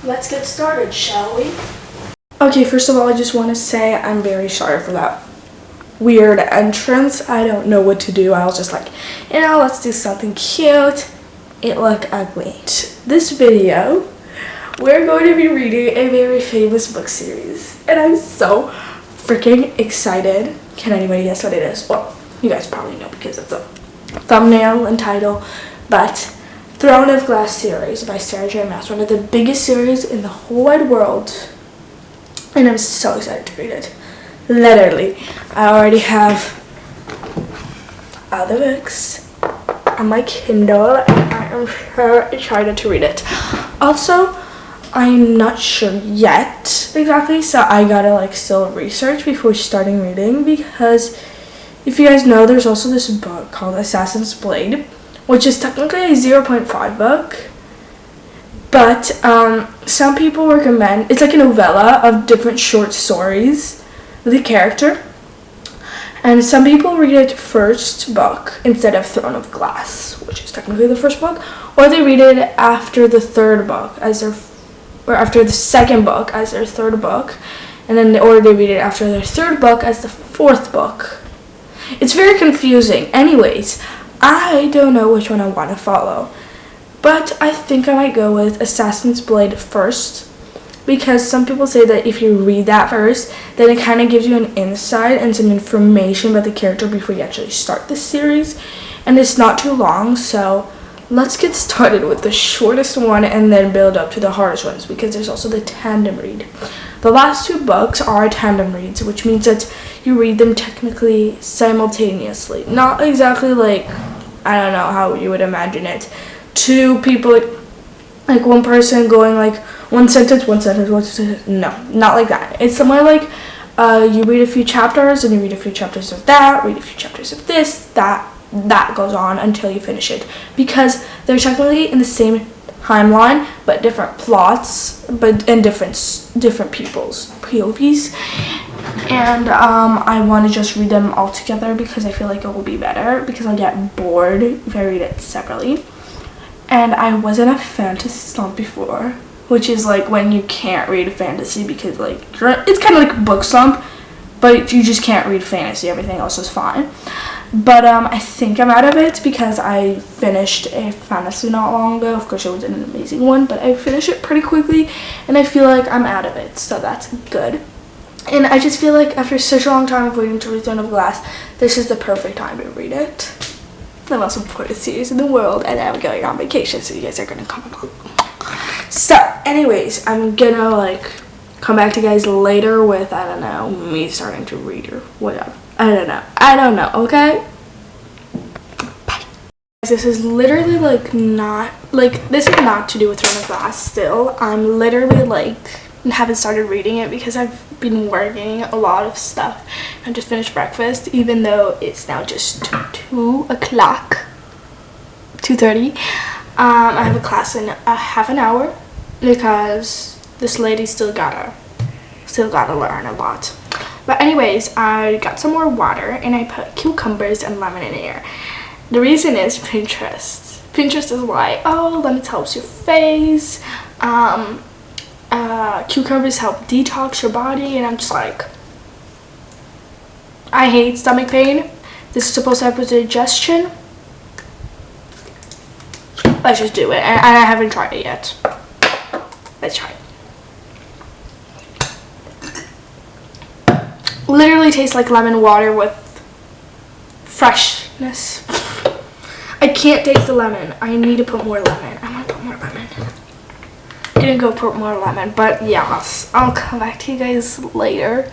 let's get started, shall we? Okay, first of all, I just want to say I'm very sorry for that weird entrance. I don't know what to do. I was just like, let's do something cute. It looked ugly. This video, we're going to be reading a very famous book series, and I'm so freaking excited. Can anybody guess what it is? Well, you guys probably know because of the thumbnail and title, but Throne of Glass series by Sarah J. Maas, one of the biggest series in the whole wide world, and I'm so excited to read it. Literally, I already have other books on my Kindle, and I am so excited to read it. Also, I'm not sure yet exactly, so I gotta still research before starting reading, because if you guys know, there's also this book called Assassin's Blade, which is technically a 0.5 book, but some people recommend, it's like a novella of different short stories with a character, and some people read it first book instead of Throne of Glass, which is technically the first book, or they read it after the third book or after the second book as their third book, and then they read it after their third book as the fourth book. It's very confusing. Anyways, I don't know which one I want to follow, but I think I might go with Assassin's Blade first, because some people say that if you read that first, then it kind of gives you an insight and some information about the character before you actually start the series, and it's not too long, so let's get started with the shortest one and then build up to the hardest ones, because there's also the tandem read. The last two books are tandem reads, which means that you read them technically simultaneously. Not exactly I don't know how you would imagine it. Two people, one person going one sentence, one sentence. No, not like that. It's somewhere you read a few chapters and you read a few chapters of that, read a few chapters of this, that goes on until you finish it, because they're technically in the same timeline but different plots, and different people's POVs, and I want to just read them all together because I feel like it will be better, because I'll get bored if I read it separately. And I was in a fantasy slump before, which is when you can't read fantasy because it's kind of like a book slump, but you just can't read fantasy. Everything else is fine. But I think I'm out of it because I finished a fantasy not long ago. Of course, it was an amazing one, but I finished it pretty quickly, and I feel like I'm out of it, so that's good. And I just feel like after such a long time of waiting to read Throne of Glass, this is the perfect time to read it. The most important series in the world, and I'm going on vacation, so you guys are gonna come along. So, anyways, I'm gonna come back to you guys later with, I don't know, me starting to read or whatever. I don't know, okay? Bye. This is literally not, this is not to do with Throne of Glass still. I'm literally haven't started reading it because I've been working a lot of stuff. I just finished breakfast, even though it's now just 2 o'clock, 2:30. I have a class in half an hour because this lady still gotta learn a lot. But anyways, I got some more water and I put cucumbers and lemon in here. The reason is Pinterest. Pinterest is lemon helps your face. Cucumbers help detox your body, and I'm just I hate stomach pain. This is supposed to help with digestion. Let's just do it. And I haven't tried it yet. Let's try it. Literally tastes like lemon water with freshness. I can't taste the lemon. I need to put more lemon. I want to put more lemon. I'm gonna go put more lemon, but yes, I'll come back to you guys later.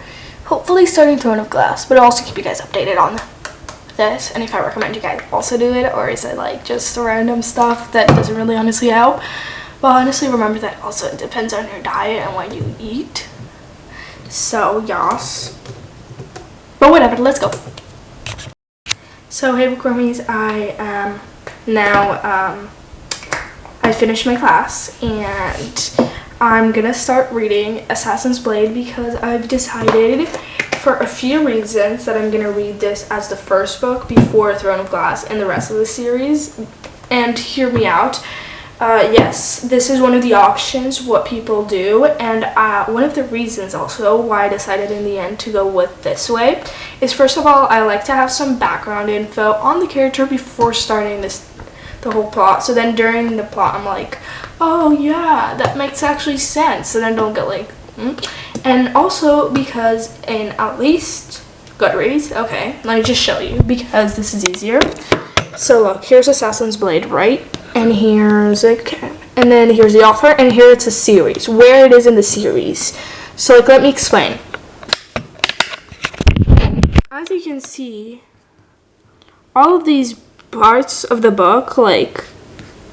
Hopefully starting Throne of Glass, but I'll also keep you guys updated on this, and if I recommend you guys also do it, or is it just random stuff that doesn't really honestly help. Well, honestly, remember that also it depends on your diet and what you eat. So yes. But whatever, let's go. So hey bookwormies, I am now I finished my class and I'm gonna start reading Assassin's Blade because I've decided for a few reasons that I'm gonna read this as the first book before Throne of Glass and the rest of the series. And hear me out. Yes, this is one of the options, what people do, and one of the reasons also why I decided in the end to go with this way is, first of all, I like to have some background info on the character before starting the whole plot, so then during the plot I'm like, oh yeah, that makes actually sense, so then don't get like, and also because in at least Goodreads, okay, let me just show you because this is easier. So look, here's Assassin's Blade, right? And here's and then here's the author, and here it's a series, where it is in the series. So like, let me explain. As you can see, all of these parts of the book, like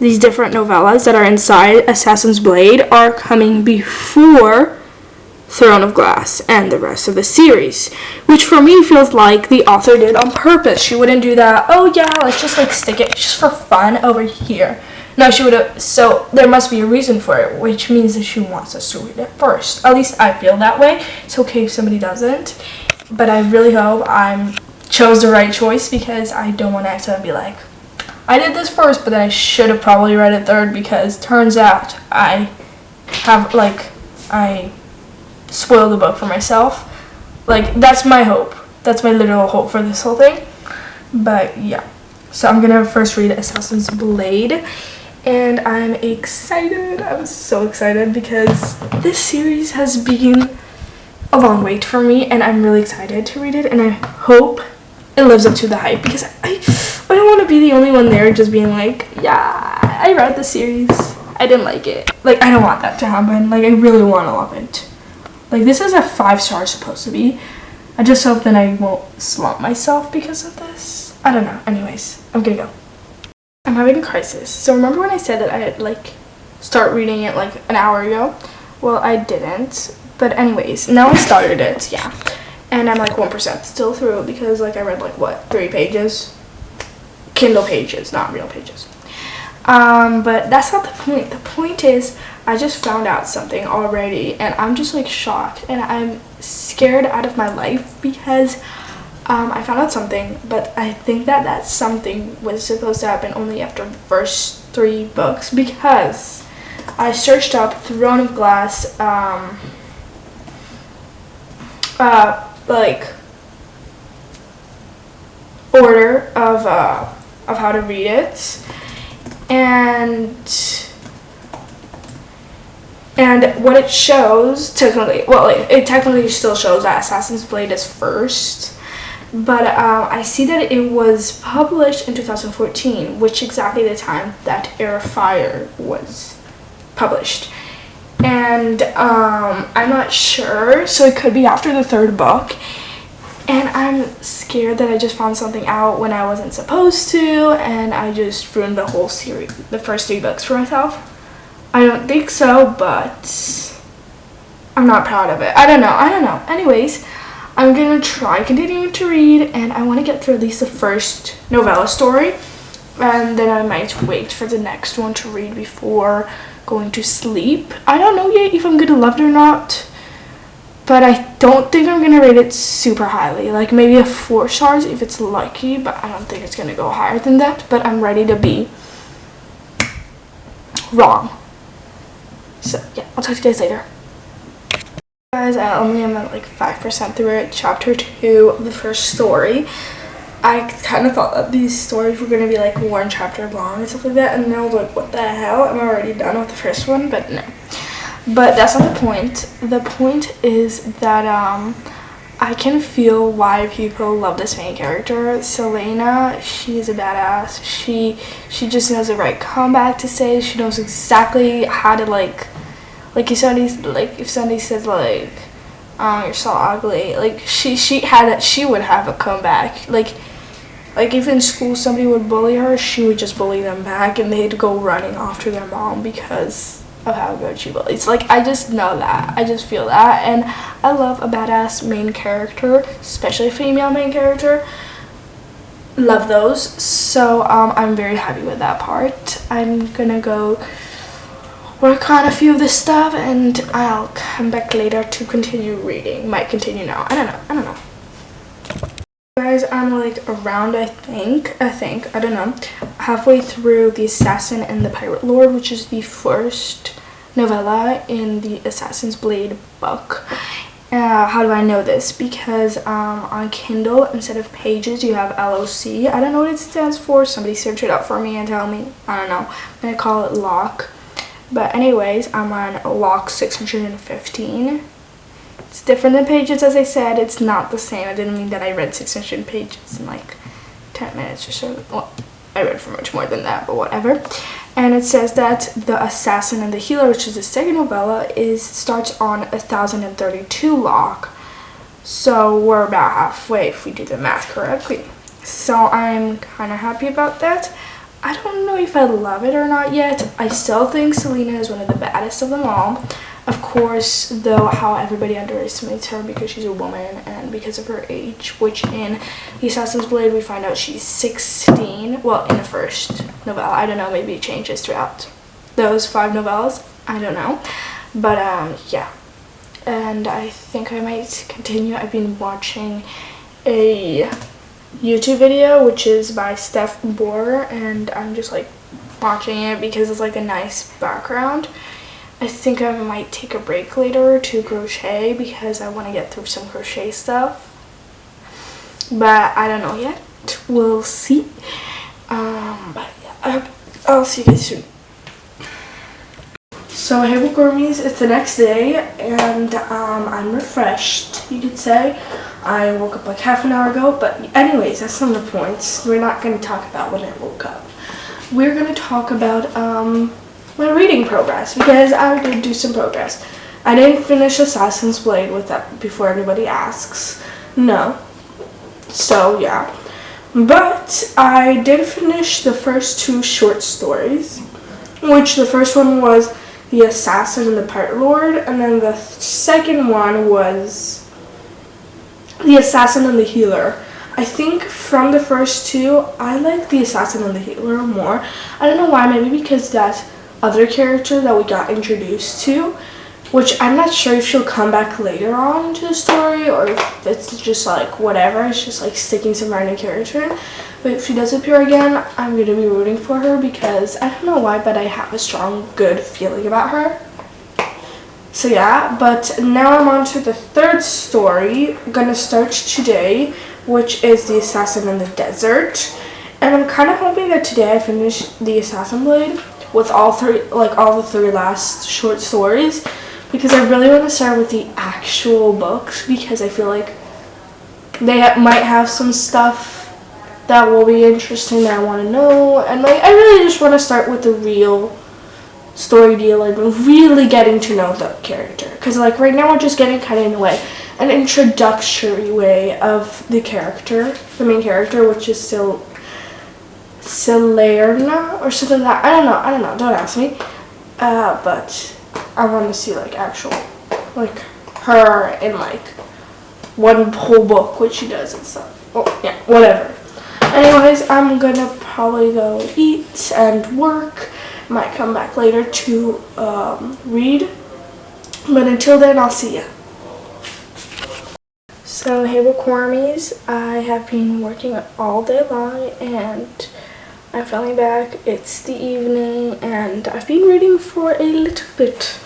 these different novellas that are inside Assassin's Blade, are coming before Throne of Glass and the rest of the series, which for me feels like the author did on purpose. She wouldn't do that, oh yeah, let's just like stick it just for fun over here. No, she would have, so there must be a reason for it, which means that she wants us to read it first. At least I feel that way. It's okay if somebody doesn't, but I really hope I chose the right choice, because I don't want to accidentally be like, I did this first, but then I should have probably read it third, because turns out I spoil the book for myself. Like, that's my hope. That's my literal hope for this whole thing. But yeah, so I'm gonna first read Assassin's Blade, and I'm excited. I'm so excited because this series has been a long wait for me, and I'm really excited to read it, and I hope it lives up to the hype, because I don't want to be the only one there just being like, yeah, I read the series, I didn't like it. Like, I don't want that to happen. Like, I really want to love it. Like, this is a 5-star supposed to be. I just hope that I won't slump myself because of this. I don't know. Anyways, I'm gonna go. I'm having a crisis. So remember when I said that I'd like start reading it like an hour ago? Well, I didn't. But anyways, now I started it, yeah. And I'm like 1% still through, because like I read like what, 3 pages? Kindle pages, not real pages. But that's not the point. The point is, I just found out something already, and I'm just like shocked, and I'm scared out of my life, because I found out something, but I think that something was supposed to happen only after the first 3 books, because I searched up Throne of Glass, like order of how to read it, and what it shows technically, well, it technically still shows that Assassin's Blade is first, but I see that it was published in 2014, which exactly the time that Heir of Fire was published. And I'm not sure, so it could be after the 3rd book, and I'm scared that I just found something out when I wasn't supposed to, and I just ruined the whole series, the first 3 books for myself. I don't think so, but I'm not proud of it. I don't know. Anyways, I'm gonna try continuing to read, and I want to get through at least the first novella story, and then I might wait for the next one to read before going to sleep. I don't know yet if I'm gonna love it or not, but I don't think I'm gonna rate it super highly, like maybe a 4 stars if it's lucky, but I don't think it's gonna go higher than that. But I'm ready to be wrong. So yeah, I'll talk to you guys later. Guys, I only am at like 5% through it, chapter 2 of the first story. I kind of thought that these stories were going to be like 1 chapter long and stuff like that, and then I was like, what the hell, I'm already done with the first one, but no. But that's not the point. The point is that I can feel why people love this main character. Celaena, she is a badass. She just knows the right comeback to say. She knows exactly how to like if somebody says like, you're so ugly, like she would have a comeback. Like if in school somebody would bully her, she would just bully them back, and they'd go running after their mom because of how good she bullies. Like, I just know that. I just feel that. And I love a badass main character, especially a female main character. Love those. So I'm very happy with that part. I'm gonna go work on a few of this stuff, and I'll come back later to continue reading. Might continue now. I don't know. anyways, I'm like around, I think, I don't know, halfway through The Assassin and the Pirate Lord, which is the first novella in the Assassin's Blade book. How do I know this? Because on Kindle, instead of pages, you have LOC. I don't know what it stands for. Somebody search it up for me and tell me. I don't know. I'm going to call it lock. But anyways, I'm on lock 615. It's different than pages, as I said. It's not the same. I didn't mean that I read 600 pages in like 10 minutes or so. Well, I read for much more than that, but whatever. And it says that The Assassin and the Healer, which is the second novella, starts on 1032 lock. So we're about halfway if we do the math correctly. So I'm kind of happy about that. I don't know if I love it or not yet. I still think Celaena is one of the baddest of them all. Of course, though, how everybody underestimates her because she's a woman and because of her age, which in The Assassin's Blade we find out she's 16. Well, in the first novella. I don't know, maybe it changes throughout those 5 novellas. I don't know. But, yeah. And I think I might continue. I've been watching a YouTube video, which is by Steph Bohr, and I'm just, like, watching it because it's, like, a nice background. I think I might take a break later to crochet because I want to get through some crochet stuff. But I don't know yet. We'll see. But yeah, I'll see you guys soon. So hey bookwormies, it's the next day and I'm refreshed, you could say. I woke up like half an hour ago, but anyways, that's not the points. We're not going to talk about when I woke up. We're going to talk about my reading progress, because I did do some progress. I didn't finish Assassin's Blade with that before anybody asks. No. So yeah. But I did finish the first 2 short stories, which the first one was The Assassin and the Pirate Lord, and then the second one was The Assassin and the Healer. I think from the first 2, I like The Assassin and the Healer more. I don't know why, maybe because that other character that we got introduced to, which I'm not sure if she'll come back later on into the story or if it's just like whatever, it's just like sticking some random character in. But if she does appear again, I'm going to be rooting for her because I don't know why, but I have a strong, good feeling about her. So yeah, but now I'm on to the 3rd story. I'm going to start today, which is The Assassin in the Desert. And I'm kind of hoping that today I finish The Assassin Blade with all the 3 last short stories, because I really want to start with the actual books because I feel like they might have some stuff that will be interesting that I want to know, and like I really just want to start with the real story deal and really getting to know the character, because like right now we're just getting kind of in a way an introductory way of the character, the main character, which is still Celaena or something like that. I don't know, don't ask me. But I want to see like actual, like her in like one whole book, which she does and stuff. Well, yeah, whatever. Anyways, I'm gonna probably go eat and work. Might come back later to read. But until then, I'll see ya. So hey bookwormies, I have been working all day long and I'm finally back. It's the evening and I've been reading for a little bit,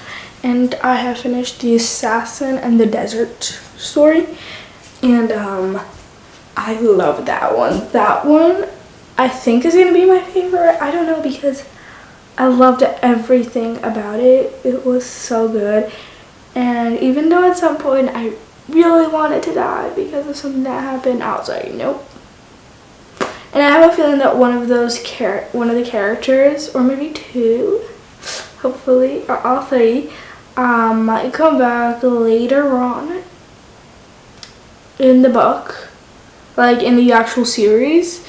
and I have finished The Assassin and the Desert story, and I love that one. That one I think is gonna be my favorite. I don't know, because I loved everything about it. It was so good, and even though at some point I really wanted to die because of something that happened, I was like, nope. And I have a feeling that one of the characters, or maybe 2, hopefully, or all 3, might come back later on in the book, like in the actual series,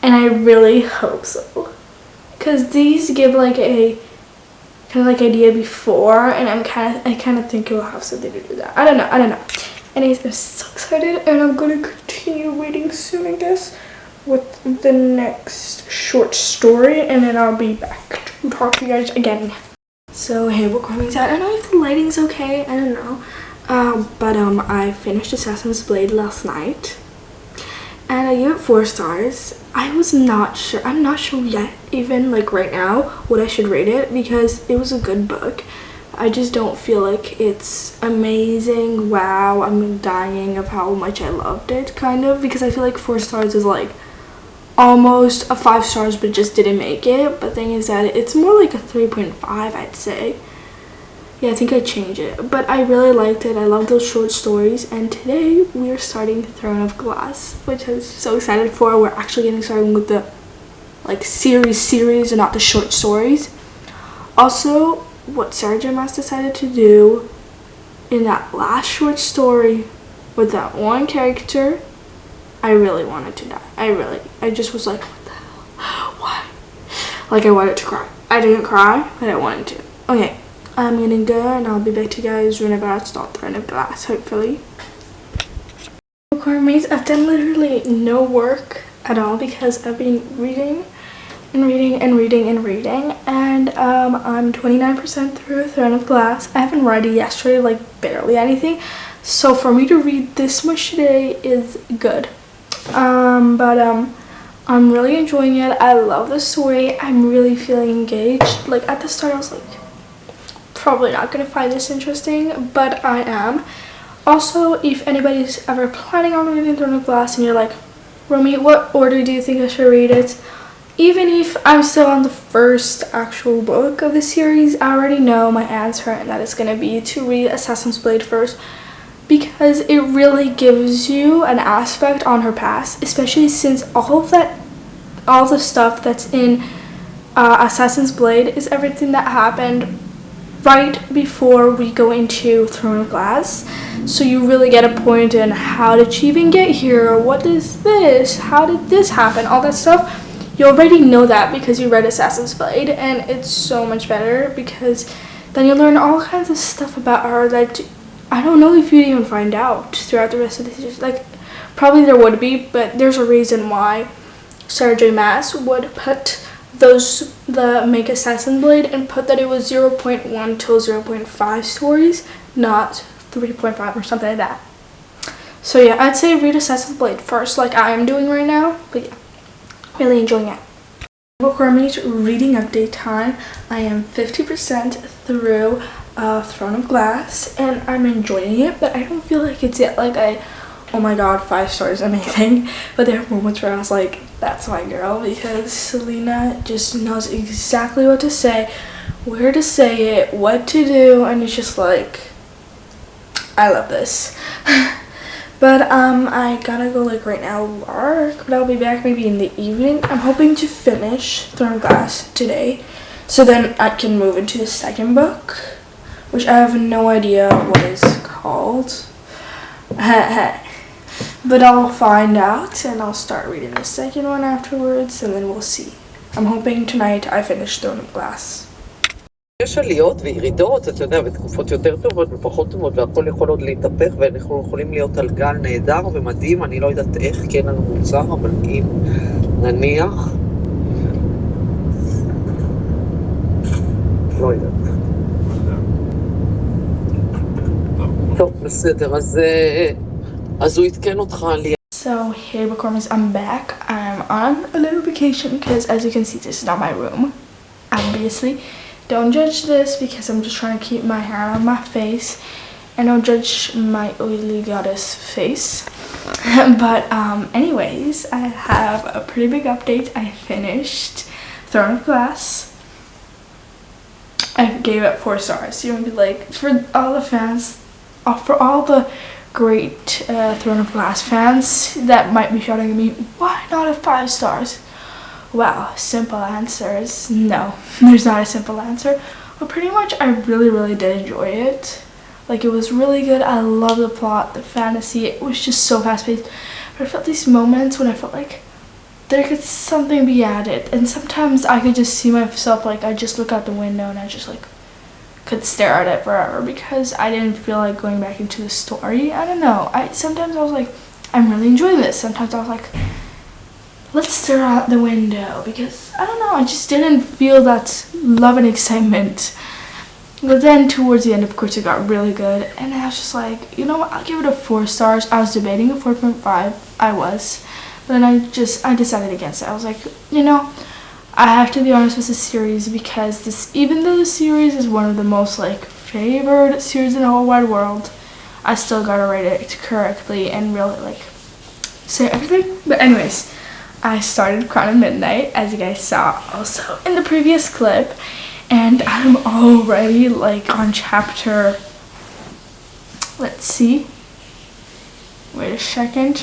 and I really hope so, because these give like a kind of like idea before, and I kind of think it will have something to do with that. I don't know. Anyways, I'm so excited, and I'm gonna continue reading soon, I guess, with the next short story, and then I'll be back to talk to you guys again. So hey bookwormies, I don't know if the lighting's okay, I don't know, but I finished Assassin's Blade last night, and I gave it 4 stars. I'm not sure yet, even like right now, what I should rate it, because it was a good book. I just don't feel like it's amazing. Wow, I'm dying of how much I loved it, kind of, because I feel like 4 stars is like almost a 5 stars but just didn't make it. But the thing is that it's more like a 3.5, I'd say. Yeah, I think I changed it, but I really liked it. I love those short stories, and today we are starting Throne of Glass, which I'm so excited for. We're actually getting started with the like series and not the short stories. Also, what Sarah J. Maas decided to do in that last short story with that one character, I really wanted to die. I just was like, what the hell? Why? Like, I wanted to cry. I didn't cry, but I wanted to. Okay. I'm gonna go, and I'll be back to you guys whenever I start Throne of Glass, hopefully. Bookwormies, I've done literally no work at all because I've been reading, and I'm 29% through Throne of Glass. I haven't read it yesterday, like barely anything, so for me to read this much today is good. I'm really enjoying it. I love the story. I'm really feeling engaged. Like at the start I was like, probably not gonna find this interesting, but I am. Also, if anybody's ever planning on reading Throne of Glass and you're like, Romy, what order do you think I should read it? Even if I'm still on the first actual book of the series, I already know my answer, and that is gonna be to read Assassin's Blade first, because it really gives you an aspect on her past, especially since all the stuff that's in Assassin's Blade is everything that happened right before we go into Throne of Glass. So you really get a point in how did she even get here, what is this, how did this happen, all that stuff. You already know that because you read Assassin's Blade, and it's so much better because then you learn all kinds of stuff about her that I don't know if you'd even find out throughout the rest of the series. Like, probably there would be, but there's a reason why Sarah J. Maas would put the Make Assassin Blade and put that it was 0.1 till 0.5 stories, not 3.5 or something like that. So yeah, I'd say read Assassin's Blade first, like I am doing right now. But yeah, really enjoying it. Bookwormies reading update time. I am 50% through Throne of Glass, and I'm enjoying it, but I don't feel like it's yet like oh my god, 5 stars, amazing. But there are moments where I was like, that's my girl, because Celaena just knows exactly what to say, where to say it, what to do, and it's just like, I love this. But I gotta go like right now work, but I'll be back maybe in the evening. I'm hoping to finish Throne of Glass today, so then I can move into the second book, which I have no idea what it's called. But I'll find out, and I'll start reading the second one afterwards, and then we'll see. I'm hoping tonight I finish Throne of Glass. יש עליות וירידות, אתה יודע, בתקופות יותר טובות ופחות טובות, והכל יכול עוד להתהפך, ואנחנו יכולים להיות על גל נהדר ומדהים. אני לא יודעת איך, כי אין לנו מוצר, אבל אם נניח, לא יודעת. טוב, בסדר, אז הוא יתקן אותך על... So, hey bookwormies, I'm back. I'm on a little vacation because, as you can see, this is not my room, obviously. Don't judge this because I'm just trying to keep my hair on my face, and don't judge my oily goddess face. But anyways, I have a pretty big update. I finished Throne of Glass. I gave it 4 stars. You would be like, for all the fans, for all the great Throne of Glass fans that might be shouting at me, why not a 5 stars? Well, simple answer is no. There's not a simple answer. But pretty much I really did enjoy it. Like, it was really good. I love the plot, the fantasy. It was just so fast-paced. But I felt these moments when I felt like there could something be added. And sometimes I could just see myself, like, I just look out the window and I just, like, could stare at it forever because I didn't feel like going back into the story. I don't know. Sometimes I was like, I'm really enjoying this. Sometimes I was like, let's stare out the window because, I don't know, I just didn't feel that love and excitement. But then towards the end, of course, it got really good, and I was just like, you know what, I'll give it a 4 stars. I was debating a 4.5, I was, Then I decided against it. I was like, I have to be honest with this series, because even though the series is one of the most like favored series in the whole wide world, I still gotta rate it correctly and really like say everything. But anyways, I started Crown of Midnight, as you guys saw also in the previous clip, and I'm already like on chapter, let's see, wait a second.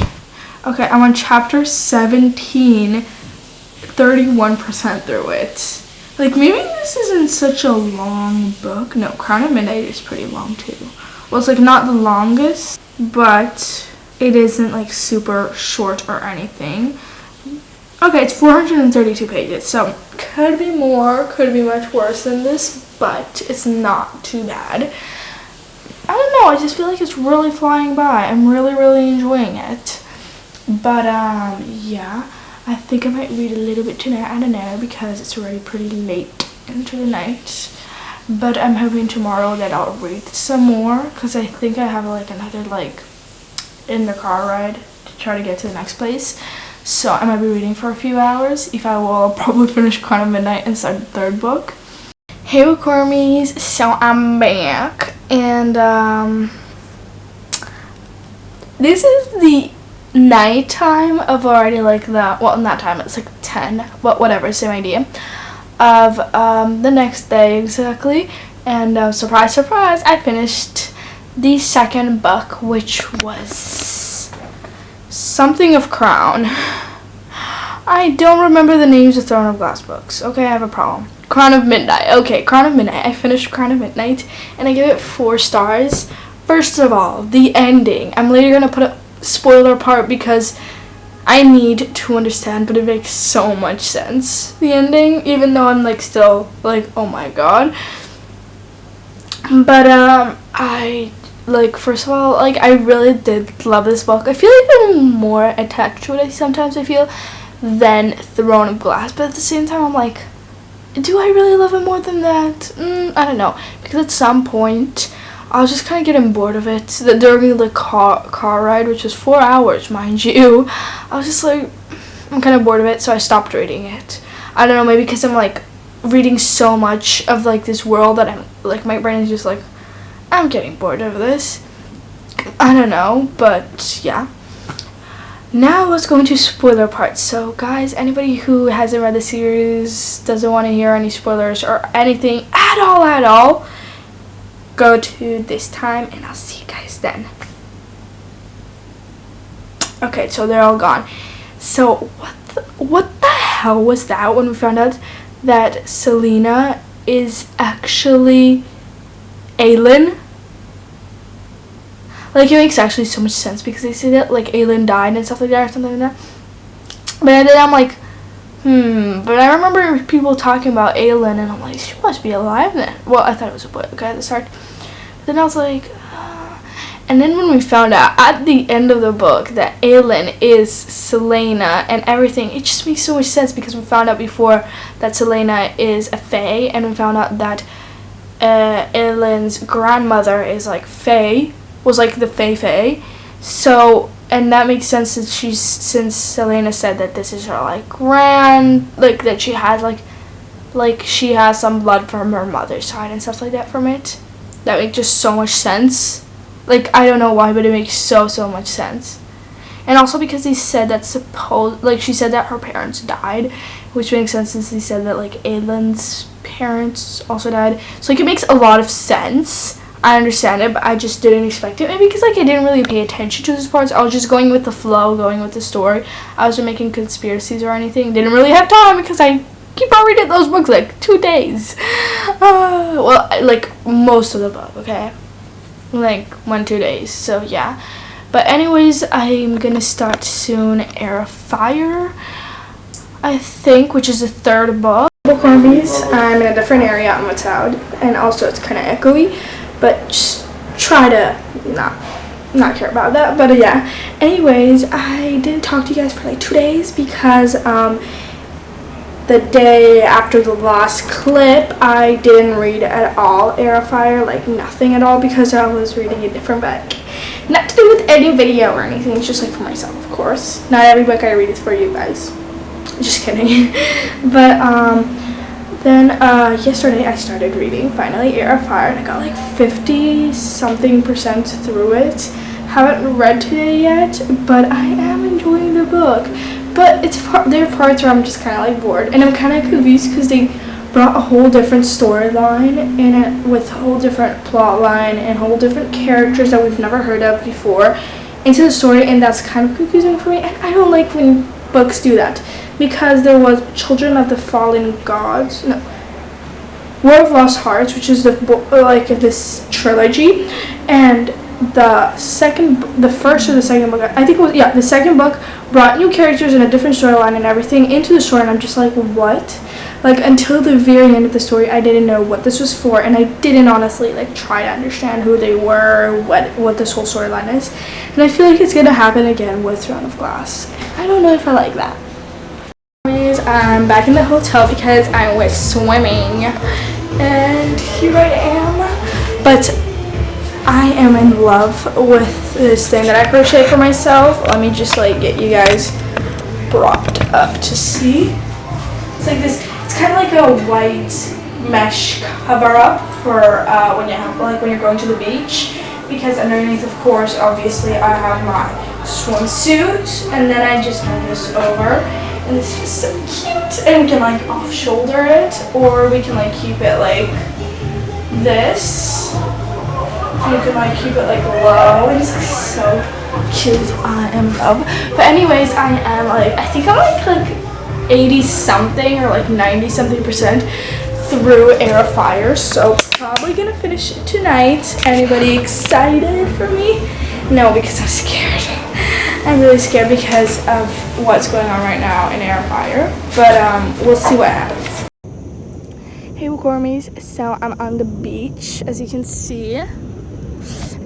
Okay, I'm on chapter 17, 31% through it. Like, maybe this isn't such a long book. No, Crown of Midnight is pretty long too. Well, it's like not the longest, but it isn't like super short or anything. Okay, it's 432 pages, so could be more, could be much worse than this, but it's not too bad. I don't know, I just feel like it's really flying by. I'm really enjoying it. But yeah, I think I might read a little bit tonight. I don't know, because it's already pretty late into the night. But I'm hoping tomorrow that I'll read some more, because I think I have like another like in the car ride to try to get to the next place. So I might be reading for a few hours. If I will, I'll probably finish Crown of Midnight and start the third book. Hey bookwormies, so I'm back, and this is the nighttime of already like the, well, not time, it's like 10, but whatever, same idea, of the next day exactly. And surprise surprise, I finished the second book, which was something of Crown. I don't remember the names of Throne of Glass books. Okay, I have a problem. Crown of Midnight. Okay, Crown of Midnight. I finished Crown of Midnight and I give it 4 stars. First of all, the ending. I'm later gonna put a spoiler part because I need to understand, but it makes so much sense, the ending, even though I'm like still like, oh my god. But I like, first of all, like, I really did love this book. I feel like I'm more attached to it sometimes, I feel, than Throne of Glass, but at the same time I'm like, do I really love it more than that? I don't know, because at some point I was just kind of getting bored of it. During the car ride, which was 4 hours, mind you, I was just like, I'm kind of bored of it, so I stopped reading it. I don't know, maybe because I'm like reading so much of like this world that I'm like, my brain is just like, I'm getting bored of this. I don't know, but yeah. Now let's go into spoiler parts. So guys, anybody who hasn't read the series, doesn't want to hear any spoilers or anything at all, go to this time and I'll see you guys then. Okay, so they're all gone. So what the hell was that when we found out that Celaena is actually Aelin? Like, it makes actually so much sense because they say that like Aelin died and stuff like that or something like that. But then I'm like, but I remember people talking about Aelin and I'm like, she must be alive then. Well, I thought it was a boy, okay, at the start. But then I was like, and then when we found out at the end of the book that Aelin is Celaena and everything, it just makes so much sense because we found out before that Celaena is a fae, and we found out that Aelin's grandmother is like fae, was like the fae. So, and that makes sense since Celaena said that this is her like like that she has like she has some blood from her mother's side and stuff like that from it. That makes just so much sense. Like, I don't know why, but it makes so much sense. And also because they said that she said that her parents died, which makes sense since they said that like Aelin's parents also died. So like, it makes a lot of sense. I understand it, but I just didn't expect it. Maybe because like I didn't really pay attention to those parts. I was just going with the flow, going with the story. I wasn't making conspiracies or anything. Didn't really have time because I keep on reading those books like 2 days. Well, like most of the book, okay? Like 1-2 days, so yeah. But anyways, I'm gonna start soon Heir of Fire, I think, which is the 3rd book. Bookwormies, I'm in a different area on what's out, and also it's kind of echoey, but just try to not care about that. But yeah, anyways, I didn't talk to you guys for like 2 days because the day after the last clip I didn't read at all Heir of Fire, like nothing at all, because I was reading a different book. Not to do with any video or anything, it's just like for myself, of course. Not every book I read is for you guys. Just kidding. But then yesterday I started reading finally Air of Fire, and I got like 50-something% through it. Haven't read today yet, but I am enjoying the book. But there are parts where I'm just kind of like bored, and I'm kind of confused because they brought a whole different storyline in it with a whole different plot line and whole different characters that we've never heard of before into the story, and that's kind of confusing for me. And I don't like when books do that, because there was Children of the Fallen Gods, no, War of Lost Hearts, which is the like this trilogy, and the first or the second book, I think it was, yeah, the second book brought new characters and a different storyline and everything into the story, and I'm just like, what? Like, until the very end of the story, I didn't know what this was for, and I didn't honestly like try to understand who they were, what this whole storyline is, and I feel like it's gonna happen again with Throne of Glass. I don't know if I like that. Anyways, I'm back in the hotel because I was swimming, and here I am, but I am in love with this thing that I crocheted for myself. Let me just like get you guys propped up to see. It's like this. It's kind of like a white mesh cover up for when you're going to the beach. Because underneath, of course, obviously, I have my swimsuit, and then I just have this over, and it's just so cute. And we can like off shoulder it, or we can like keep it like this. You can like keep it like low, and it's like so cute. I am in love. But anyways, I am like, I think I'm like 80-something or like 90-something% through Air of Fire, so probably gonna finish it tonight. Anybody excited for me? No, because I'm scared. I'm really scared because of what's going on right now in Air of Fire, but we'll see what happens. Hey bookwormies, so I'm on the beach, as you can see.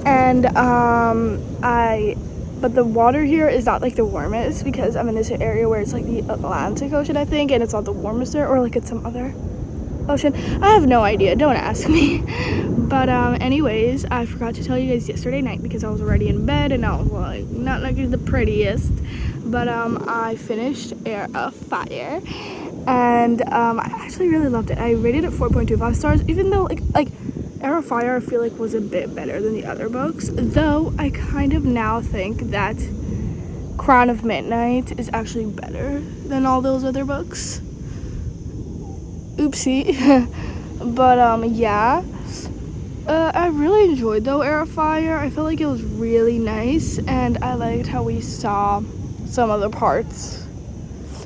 And but the water here is not like the warmest, because I'm in this area where it's like the Atlantic Ocean, I think, and it's not the warmest there, or like it's some other ocean. I have no idea, don't ask me. But anyways, I forgot to tell you guys yesterday night because I was already in bed and I was like not looking the prettiest, but I finished Air of Fire, and I actually really loved it. I rated it 4.25 stars, even though like Air of Fire I feel like was a bit better than the other books, though I kind of now think that Crown of Midnight is actually better than all those other books. Oopsie. But yeah, I really enjoyed though Air of Fire. I felt like it was really nice, and I liked how we saw some other parts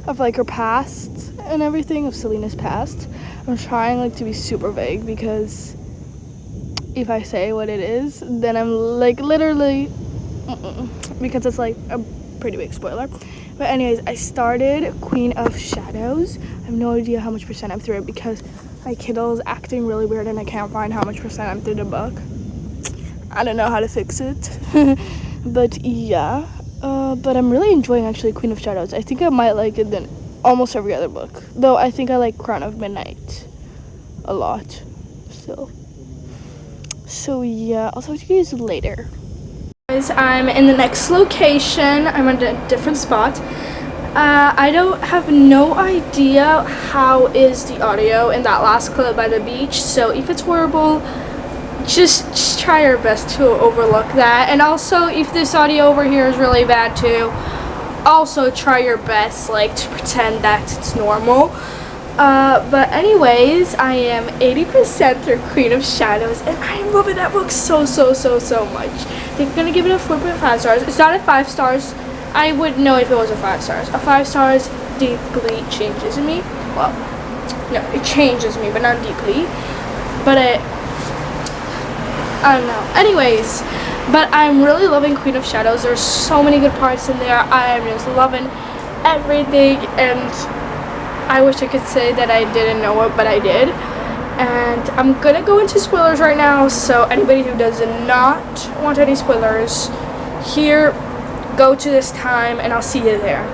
of like her past and everything, of Celaena's past. I'm trying like to be super vague, because if I say what it is, then I'm like literally because it's like a pretty big spoiler. But anyways, I started Queen of Shadows. I have no idea how much % I'm through it, because my Kindle is acting really weird and I can't find how much % I'm through the book. I don't know how to fix it. But yeah, but I'm really enjoying actually Queen of Shadows. I think I might like it than almost every other book, though I think I like Crown of Midnight a lot still. So yeah, I'll talk to you guys later. Guys, I'm in the next location. I'm at a different spot. I don't have no idea how is the audio in that last clip by the beach, so if it's horrible, just try your best to overlook that. And also, if this audio over here is really bad too, also try your best like to pretend that it's normal. But anyways, I am 80% through Queen of Shadows, and I am loving that book so much. I think I'm gonna give it a 4.5 stars. It's not a 5 stars. I would know if it was a 5 stars. A 5 stars deeply changes me. Well, no, it changes me, but not deeply. But I don't know. Anyways, but I'm really loving Queen of Shadows. There's so many good parts in there. I am just loving everything, and I wish I could say that I didn't know it, but I did. And I'm gonna go into spoilers right now, so anybody who does not want any spoilers here, go to this time and I'll see you there.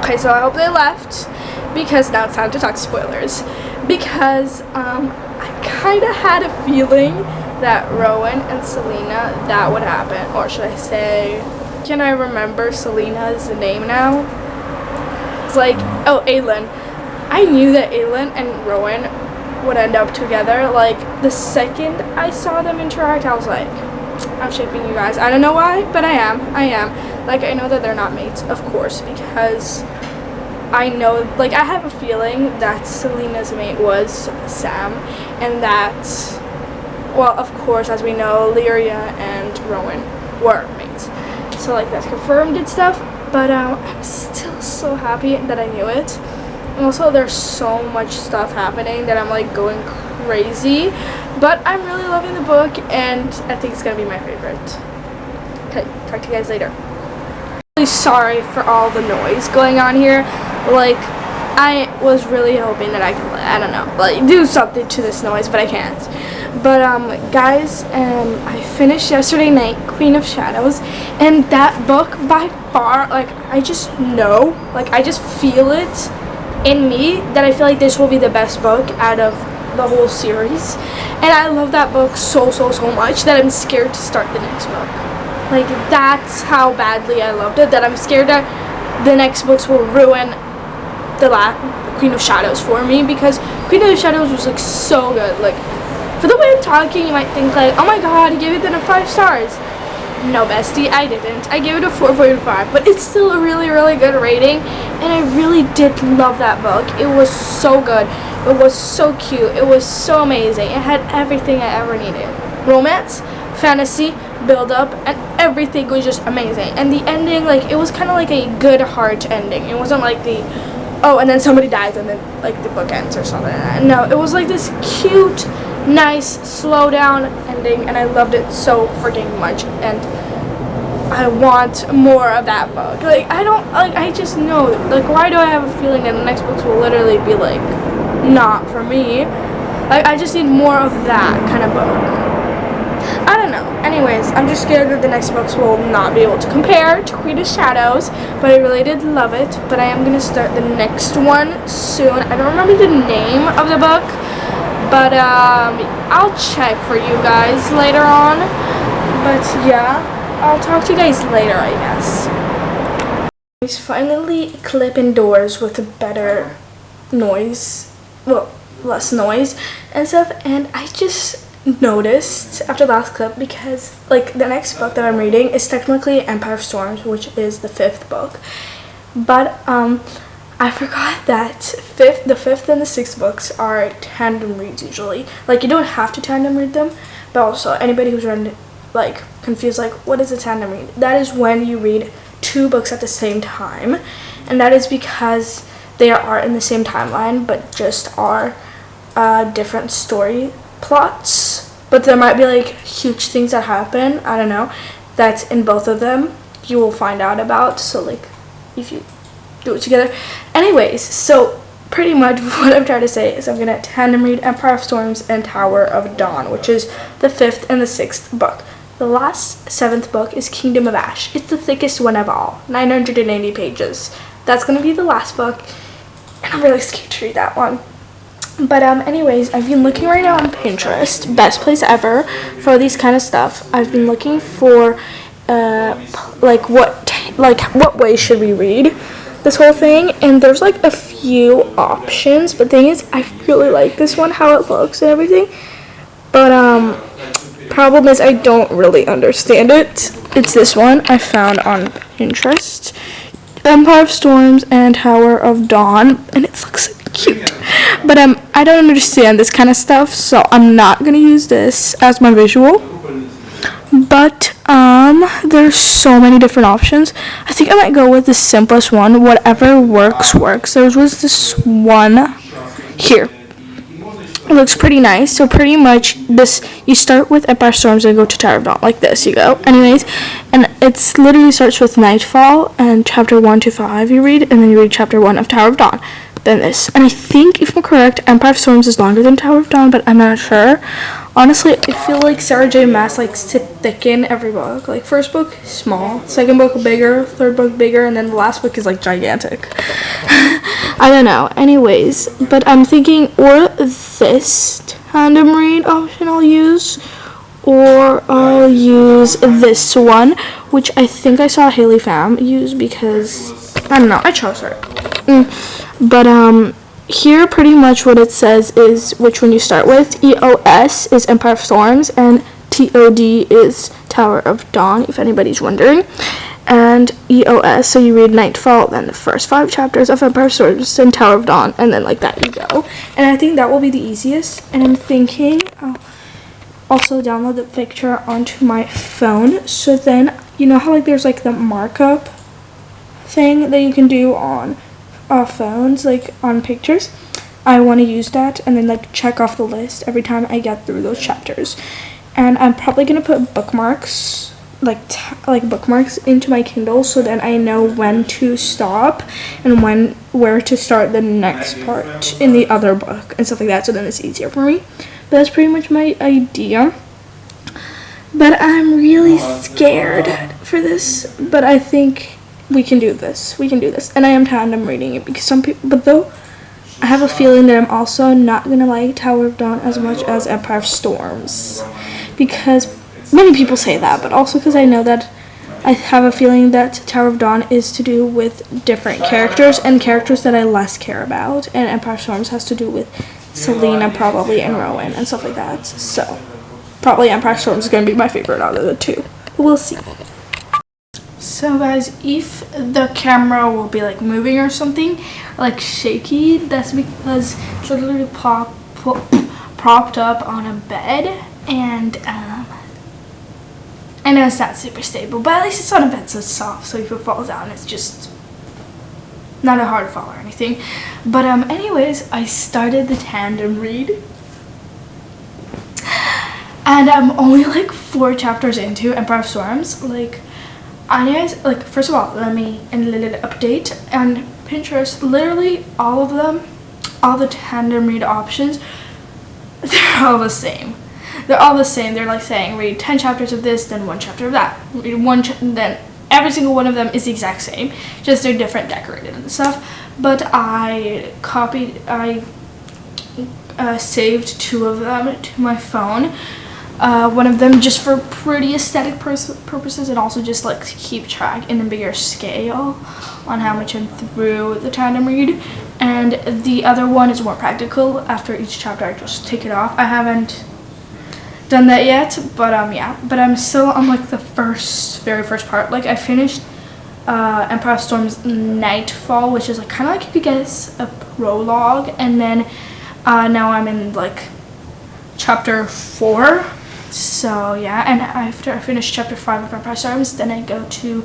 Okay, so I hope they left, because now it's time to talk spoilers. Because I kind of had a feeling that Rowan and Celaena, that would happen. Or should I say, can I remember Celena's name now? It's like, oh, Aelin. I knew that Aelin and Rowan would end up together. Like, the second I saw them interact, I was like, I'm shipping you guys. I don't know why, but I am. Like, I know that they're not mates, of course, because I know, like, I have a feeling that Celena's mate was Sam, and that, well, of course, as we know, Lyria and Rowan were mates. So, like, that's confirmed and stuff, but I'm still so happy that I knew it. And also, there's so much stuff happening that I'm, like, going crazy, but I'm really loving the book, and I think it's gonna be my favorite. Okay, talk to you guys later. Really sorry for all the noise going on here. Like, I was really hoping that I could, I don't know, like, do something to this noise, but I can't. But guys, I finished yesterday night Queen of Shadows, and that book by far, like, I just know, like, I just feel it in me that I feel like this will be the best book out of the whole series. And I love that book so much that I'm scared to start the next book. Like, that's how badly I loved it, that I'm scared that the next books will ruin the Queen of Shadows for me, because Queen of the Shadows was, like, so good. Like, for the way I'm talking, you might think, like, oh my god, you gave it then a 5 stars. No, bestie, I didn't. I gave it a 4.5, but it's still a really good rating, and I really did love that book. It was so good. It was so cute. It was so amazing. It had everything I ever needed. Romance, fantasy, build-up, and everything was just amazing. And the ending, like, it was kind of like a good heart ending. It wasn't like the, oh, and then somebody dies and then, like, the book ends or something. No, it was like this cute, nice, slow down ending, and I loved it so freaking much, and I want more of that book. Like, I just know, like, why do I have a feeling that the next books will literally be, like, not for me? Like, I just need more of that kind of book. I don't know. Anyways, I'm just scared that the next books will not be able to compare to Queen of Shadows, but I really did love it. But I am going to start the next one soon. I don't remember the name of the book, but I'll check for you guys later on. But yeah, I'll talk to you guys later, I guess. He's finally clip indoors with a better noise, well, less noise and stuff, and I just noticed after last clip, because, like, the next book that I'm reading is technically Empire of Storms, which is the 5th book, but I forgot that the 5th and the 6th books are tandem reads usually. Like, you don't have to tandem read them, but also anybody who's like confused, like, what is a tandem read? That is when you read 2 books at the same time, and that is because they are in the same timeline but just are different story plots, but there might be, like, huge things that happen, I don't know, that's in both of them you will find out about. So, like, if you do it together. Anyways, so pretty much what I'm trying to say is I'm gonna tandem read Empire of Storms and Tower of Dawn, which is the 5th and the 6th book. The last 7th book is Kingdom of Ash. It's the thickest one of all, 980 pages. That's gonna be the last book, and I'm really scared to read that one. But anyways, I've been looking right now on Pinterest, best place ever for these kind of stuff. I've been looking for what way should we read this whole thing, and there's, like, a few options, but the thing is, I really like this one, how it looks and everything, but problem is I don't really understand it. It's this one I found on Pinterest, Empire of Storms and Tower of Dawn, and it looks cute, but I don't understand this kind of stuff, so I'm not gonna use this as my visual. But there's so many different options. I think I might go with the simplest one. Whatever works. There was this one here. It looks pretty nice. So pretty much this, you start with Empire Storms and go to Tower of Dawn, like this. You go, anyways, and it's literally starts with Nightfall and chapter 1 to 5 you read, and then you read chapter 1 of Tower of Dawn. Then this, and I think, if I'm correct, Empire of Storms is longer than Tower of Dawn, but I'm not sure. Honestly, I feel like Sarah J. Maas likes to thicken every book. Like, first book, small, second book, bigger, third book, bigger, and then the last book is, like, gigantic. I don't know. Anyways, but I'm thinking, or this tandem read option I'll use, or I'll use this one, which I think I saw Haley Pham use because, I don't know, I chose her. But here pretty much what it says is which one you start with. EOS is Empire of Storms, and TOD is Tower of Dawn, if anybody's wondering. And EOS, so you read Nightfall, then the first 5 chapters of Empire of Storms, then Tower of Dawn, and then like that you go. And I think that will be the easiest. And I'm thinking I'll also download the picture onto my phone. So then, you know how like there's like the markup thing that you can do on phones, like on pictures? I want to use that and then like check off the list every time I get through those chapters. And I'm probably gonna put bookmarks, like bookmarks into my Kindle, so then I know when to stop and where to start the next part in the other book and stuff like that, so then it's easier for me. But that's pretty much my idea. But I'm really scared for this, but I think we can do this. And I am tandem reading it because some people, but though I have a feeling that I'm also not gonna like Tower of Dawn as much as Empire of Storms, because many people say that, but also because I know that I have a feeling that Tower of Dawn is to do with different characters and characters that I less care about, and Empire of Storms has to do with Celaena probably and Rowan and stuff like that. So probably Empire of Storms is going to be my favorite out of the two. We'll see. So guys, if the camera will be like moving or something, like shaky, that's because it's literally propped up on a bed, and I know it's not super stable, but at least it's on a bed so it's soft, so if it falls down it's just not a hard fall or anything. But anyways, I started the tandem read and I'm only like 4 chapters into Empire of Storms. Like, anyways, like first of all, let me a little update on Pinterest. Literally all of them, all the tandem read options, they're all the same. They're like saying read 10 chapters of this, then 1 chapter of that. Read then every single one of them is the exact same, just they're different decorated and stuff. But I saved 2 of them to my phone. One of them just for pretty aesthetic purposes, and also just like to keep track in a bigger scale on how much I'm through the tandem read. And the other one is more practical. After each chapter I just take it off. I haven't done that yet, but yeah, but I'm still on like the very first part. Like I finished Empire of Storms Nightfall, which is like kind of like, if you guess, a prologue, and then now I'm in like chapter 4. So yeah, and after I finish chapter 5 of Empire of Storms, then I go to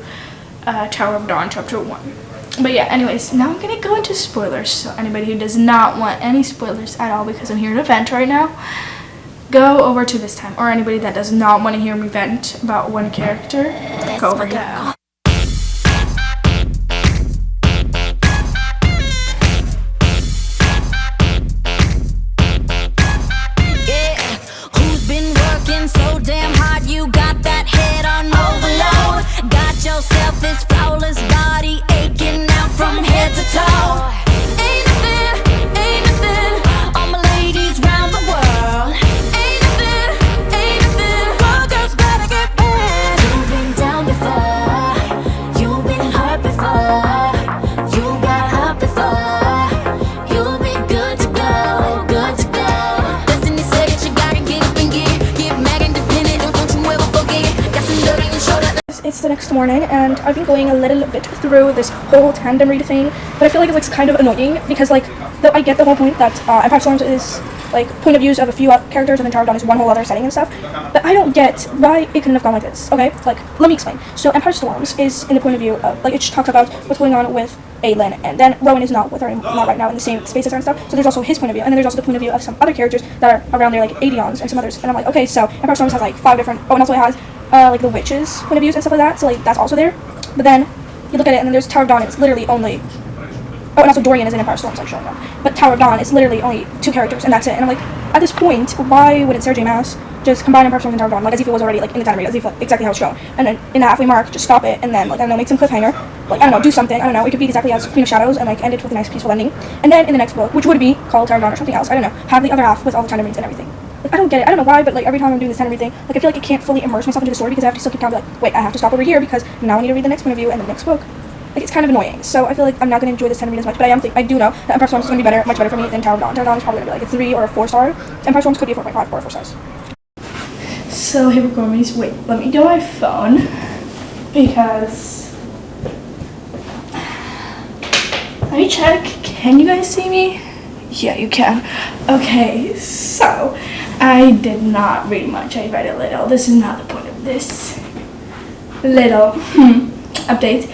Tower of Dawn chapter 1. But yeah, anyways, now I'm gonna go into spoilers. So anybody who does not want any spoilers at all, because I'm here to vent right now, go over to this time. Or anybody that does not want to hear me vent about one character, go over here. Who's been working so damn hard? You got that head on overload. Got yourself this flawless body aching out from head to toe. Ain't nothing, all my ladies round the world. Ain't nothing, all girls better get back. You've been down before, you've been hurt before, you got hurt before. You'll be good to go, good to go. Destiny said that you gotta get up and get mad independent, don't you ever forget. Got some dirt on your shoulder. It's the next morning, and I've been going a little bit through this whole tandem read thing, but I feel like it's like kind of annoying because like, though I get the whole point that Empire of Storms is like point of views of a few characters, and then Tower of Dawn is one whole other setting and stuff, but I don't get why it couldn't have gone like this. Okay, like let me explain. So Empire of Storms is in the point of view of like, it talks about what's going on with Aelin, and then Rowan is not with her, not right now in the same space as her and stuff, so there's also his point of view, and then there's also the point of view of some other characters that are around there, like Aedions and some others, and I'm like, okay, so Empire of Storms has like 5 different, and also it has like the witches' point of views and stuff like that, so like that's also there. But then you look at it, and then there's Tower of Dawn, it's literally only, oh, and also Dorian is in Empire of Storms, like showing up, but Tower of Dawn is literally only 2 characters, and that's it. And I'm like, at this point, why wouldn't Sarah J. Maas just combine Empire of Storms and Tower of Dawn, like as if it was already like in the time read, as if like exactly how it's shown, and then in the halfway mark just stop it, and then like, I don't know, make some cliffhanger, like I don't know, do something, I don't know, it could be exactly as Queen of Shadows, and like end it with a nice peaceful ending, and then in the next book, which would be called Tower of Dawn or something else, I don't know, have the other half with all the time reads and everything. Like, I don't get it. I don't know why, but like every time I'm doing this and everything, like I feel like I can't fully immerse myself into the story because I have to still keep down, like, wait, I have to stop over here because now I need to read the next point of view and the next book. Like, it's kind of annoying. So I feel like I'm not going to enjoy this 10 as much, but I do know that Empire Storm is going to be much better for me than Tower of Dawn. Tower of Dawn is probably going to be like a 3 or a 4 star. Empire Storm could be a 4.5 or a 4 stars. So here we're going. Wait, let me get my phone because let me check. Can you guys see me? Yeah, you can. Okay, so I did not read much. I read a little. This is not the point of this little update.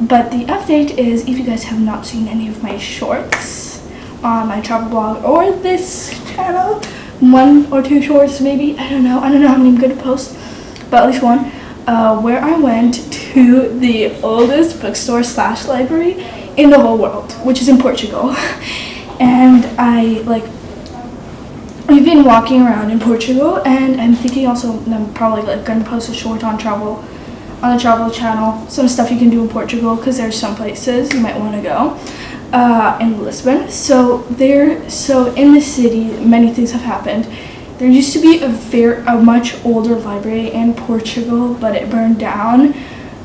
But the update is, if you guys have not seen any of my shorts on my travel blog or this channel, 1 or 2 shorts maybe, I don't know how many I'm going to post, but at least one, where I went to the oldest bookstore / library in the whole world, which is in Portugal. And we've been walking around in Portugal, and I'm thinking also I'm probably like going to post a short on the travel channel, some stuff you can do in Portugal, because there's some places you might want to go in Lisbon. So in the city, many things have happened. There used to be a much older library in Portugal, but it burned down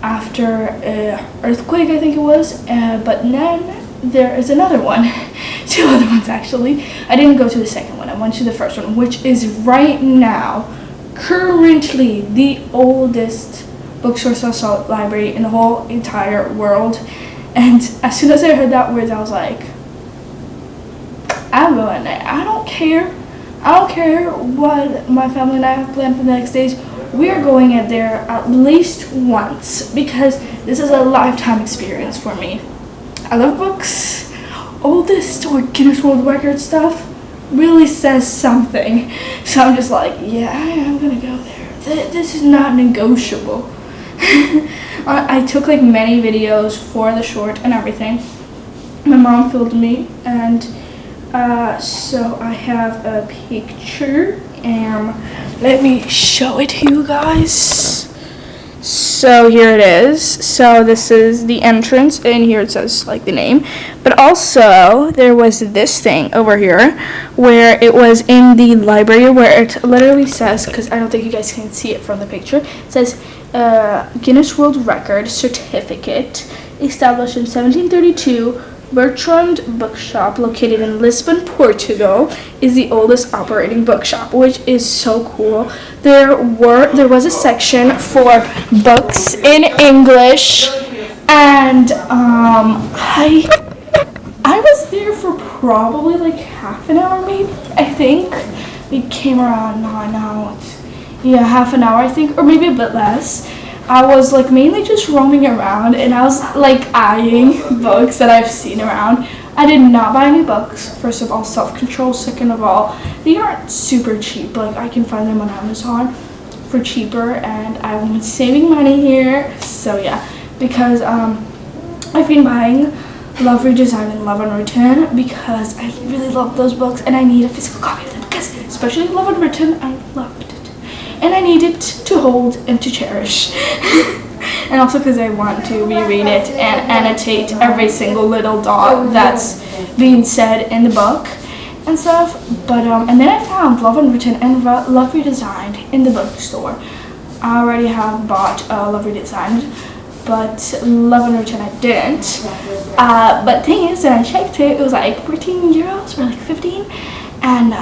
after an earthquake, I think it was. But then there is another one, 2 other ones actually. I didn't go to the second one. I went to the first one, which is right now, currently the oldest bookstore / library in the whole entire world. And as soon as I heard that word, I was like, I'm going there. I don't care what my family and I have planned for the next days. We are going in there at least once because this is a lifetime experience for me. I love books. Oldest or Guinness World Record stuff really says something. So I'm just like, yeah, I'm gonna go there. This is not negotiable. I took like many videos for the short and everything. My mom filmed me, and so I have a picture, and let me show it to you guys. So here it is. So this is the entrance, and here it says like the name. But also there was this thing over here where it was in the library, where it literally says, because I don't think you guys can see it from the picture, it says Guinness World Record certificate, established in 1732. Bertrand Bookshop, located in Lisbon, Portugal, is the oldest operating bookshop, which is so cool. There was a section for books in English, and I was there for probably like half an hour, maybe. I think we came around half an hour, I think, or maybe a bit less. I was like mainly just roaming around, and I was like eyeing books that I've seen around. I did not buy any books. First of all, self-control. Second of all, they aren't super cheap. Like, I can find them on Amazon for cheaper, and I'm saving money here. So yeah, because I've been buying Love Redesign and Love Unwritten because I really love those books, and I need a physical copy of them because, especially Love Unwritten, I loved it. And I need it to hold and to cherish. And also because I want to reread it and annotate every single little dot that's being said in the book and stuff. But and then I found Love Unwritten and Love Redesigned in the bookstore. I already have bought Love Redesigned, but Love Unwritten I didn't. But thing is, when I checked it, it was like 14 euros or like 15, and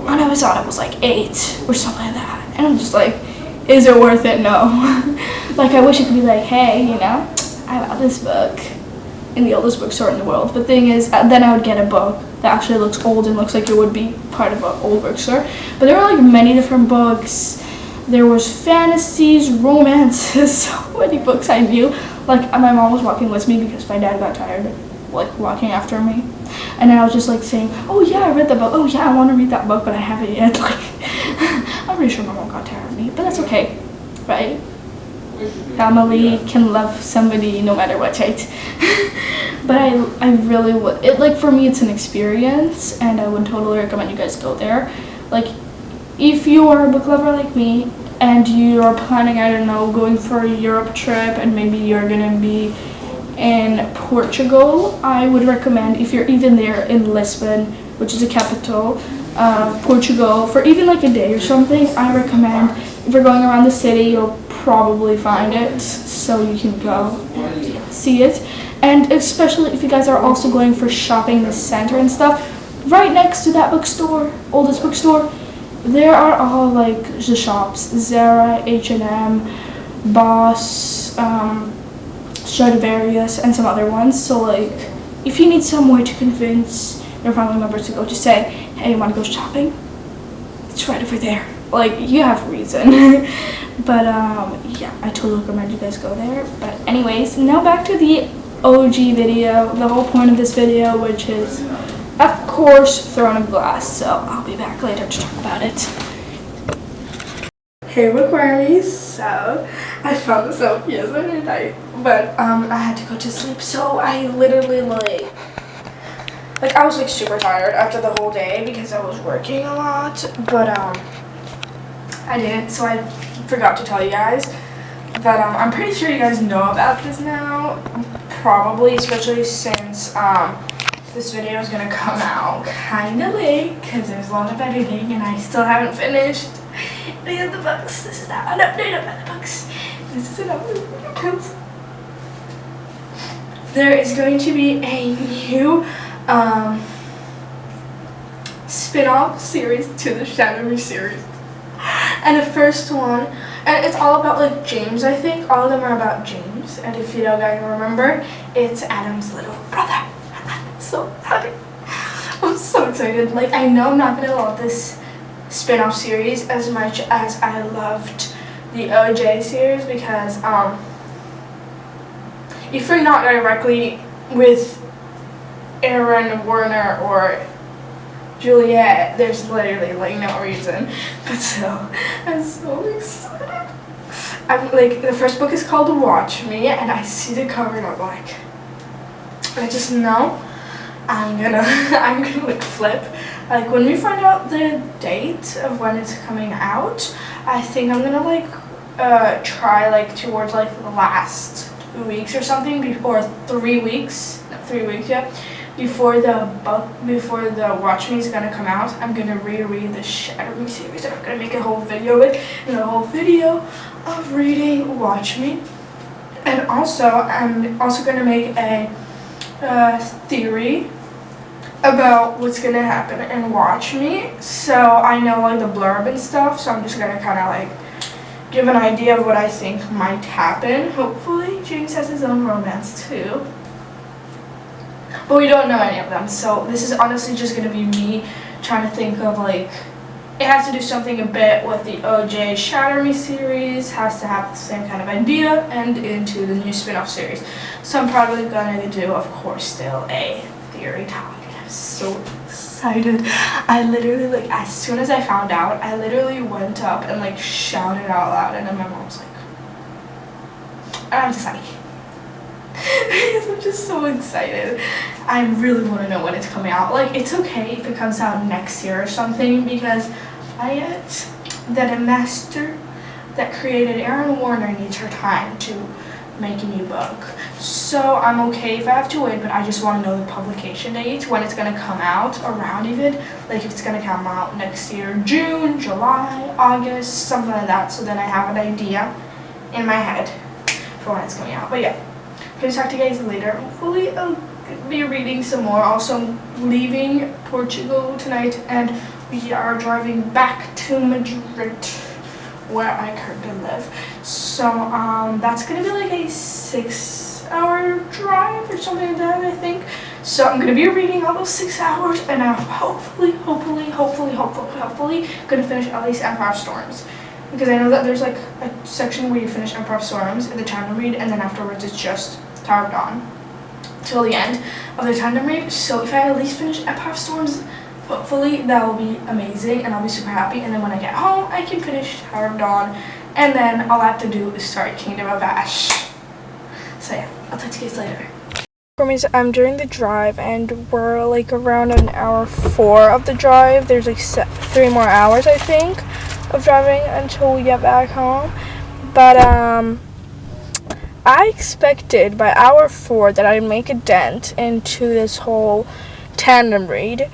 on Amazon it was like 8 or something like that. And I'm just like, is it worth it? No. Like, I wish it could be like, hey, you know, I bought this book in the oldest bookstore in the world. But the thing is, then I would get a book that actually looks old and looks like it would be part of an old bookstore. But there were like many different books. There was fantasies, romances, so many books I knew. Like, my mom was walking with me because my dad got tired of like walking after me. And then I was just like saying, oh yeah, I read that book. Oh yeah, I want to read that book, but I haven't yet. Like, I'm pretty sure my mom got tired of me, but that's okay, right? Family can love somebody no matter what, right? But I really would. It, like, for me, it's an experience, and I would totally recommend you guys go there. Like, if you are a book lover like me, and you are planning, I don't know, going for a Europe trip, and maybe you're gonna be in Portugal, I would recommend, if you're even there in Lisbon, which is the capital, Portugal for even like a day or something. I recommend, if you're going around the city, you'll probably find it, so you can go and see it. And especially if you guys are also going for shopping in the center and stuff, right next to that bookstore, oldest bookstore, there are all like the shops: Zara, H&M, Boss, Stradivarius, and some other ones. So like, if you need some way to convince your family members to go, just say, hey, you want to go shopping? It's right over there. Like, you have reason. But yeah, I totally recommend you guys go there. But anyways, now back to the OG video, the whole point of this video, which is, of course, Throne of Glass. So I'll be back later to talk about it. Hey, bookwormies. So I found this out yesterday night, but I had to go to sleep, so I literally like I was like super tired after the whole day because I was working a lot, but I didn't, so I forgot to tell you guys. But I'm pretty sure you guys know about this now, probably, especially since this video is gonna come out kind of late because there's a lot of editing and I still haven't finished any of the books. This is not an update of the books. This is an update because there is going to be a new spin-off series to the Shadowy series. And the first one, and it's all about like James, I think. All of them are about James. And if you guys remember, it's Adam's little brother. I'm so happy. I'm so excited. Like, I know I'm not gonna love this spin-off series as much as I loved the OJ series, because if you're not directly with Aaron, Warner, or Juliet, there's literally like no reason. But still, I'm so excited. I'm like, the first book is called Watch Me, and I see the cover and I'm like, I just know I'm gonna like flip. Like, when we find out the date of when it's coming out, I think I'm gonna like try like towards like the last 2 weeks or something, before 3 weeks, not 3 weeks yet, before the Watch Me is gonna come out. I'm gonna reread the Shadowy series, and I'm gonna make a whole video of it, and a whole video of reading Watch Me. And also, I'm also gonna make a theory about what's gonna happen in Watch Me. So I know like the blurb and stuff, so I'm just gonna kind of like give an idea of what I think might happen. Hopefully James has his own romance too, but we don't know any of them, so this is honestly just gonna be me trying to think of like, it has to do something a bit with the OJ Shatter Me series, has to have the same kind of idea, and into the new spin-off series. So I'm probably gonna do, of course, still a theory talk. I'm so excited. I literally, like, as soon as I found out, I literally went up and like shouted out loud, and then my mom's like, and I'm just like, I'm just so excited. I really want to know when it's coming out. Like, it's okay if it comes out next year or something, because I get that a master that created Aaron Warner needs her time to make a new book. So I'm okay if I have to wait, but I just want to know the publication date, when it's going to come out, around even. Like, if it's going to come out next year, June, July, August, something like that, so then I have an idea in my head for when it's coming out. But yeah, I'm going to talk to you guys later. Hopefully I'll be reading some more. Also, I'm leaving Portugal tonight, and we are driving back to Madrid, where I currently live. So that's gonna be like a 6-hour drive or something like that, I think. So I'm gonna be reading all those 6 hours, and I'm hopefully gonna finish at least Empire of Storms, because I know that there's like a section where you finish Empire of Storms in the time to read, and then afterwards it's just Tower of Dawn till the end of the time to read. So if I at least finish Empire of Storms, hopefully that will be amazing, and I'll be super happy. And then when I get home, I can finish Tower of Dawn, and then all I have to do is start Kingdom of Ash. So yeah, I'll talk to you guys later. For me, I'm during the drive, and we're like around an hour 4 of the drive. There's like 3 more hours, I think, of driving until we get back home. But I expected by hour 4 that I'd make a dent into this whole tandem read.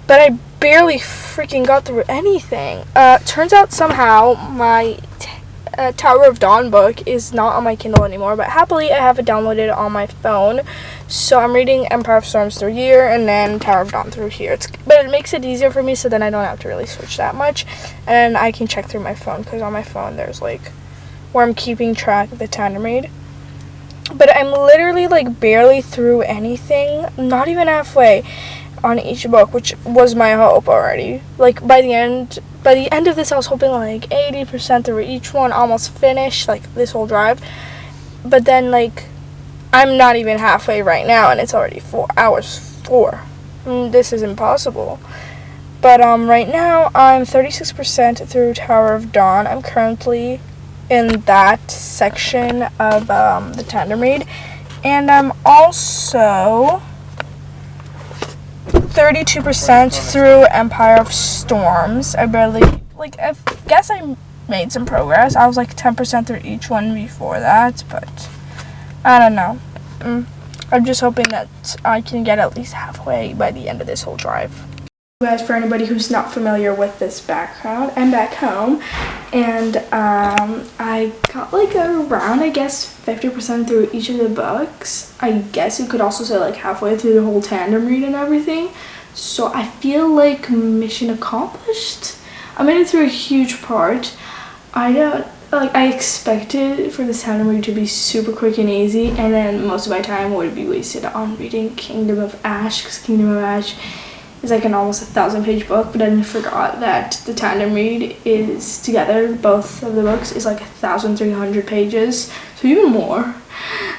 But I barely freaking got through anything. Turns out somehow my Tower of Dawn book is not on my Kindle anymore, but happily I have it downloaded on my phone. So I'm reading Empire of Storms through here and then Tower of Dawn through here. But it makes it easier for me, so then I don't have to really switch that much. And I can check through my phone, because on my phone there's like where I'm keeping track of the time to read. But I'm literally like barely through anything, not even halfway on each book, which was my hope already. Like by the end of this, I was hoping like 80% through each one, almost finished, like this whole drive. But then like I'm not even halfway right now, and it's already 4 hours 4. This is impossible. But right now I'm 36% through Tower of Dawn. I'm currently in that section of the tandem read, and I'm also 32% through Empire of Storms. I guess I made some progress. I was like 10% through each one before that, but I don't know. I'm just hoping that I can get at least halfway by the end of this whole drive. Guys, for anybody who's not familiar with this background, I'm back home, and I got like around, I guess, 50% through each of the books. I guess you could also say like halfway through the whole tandem read and everything. So I feel like mission accomplished. I made it through a huge part. I expected for this tandem read to be super quick and easy, and then most of my time would be wasted on reading Kingdom of Ash, because Kingdom of Ash is like an almost 1,000-page book, but then I forgot that the tandem read is together, both of the books, is like 1,300 pages, so even more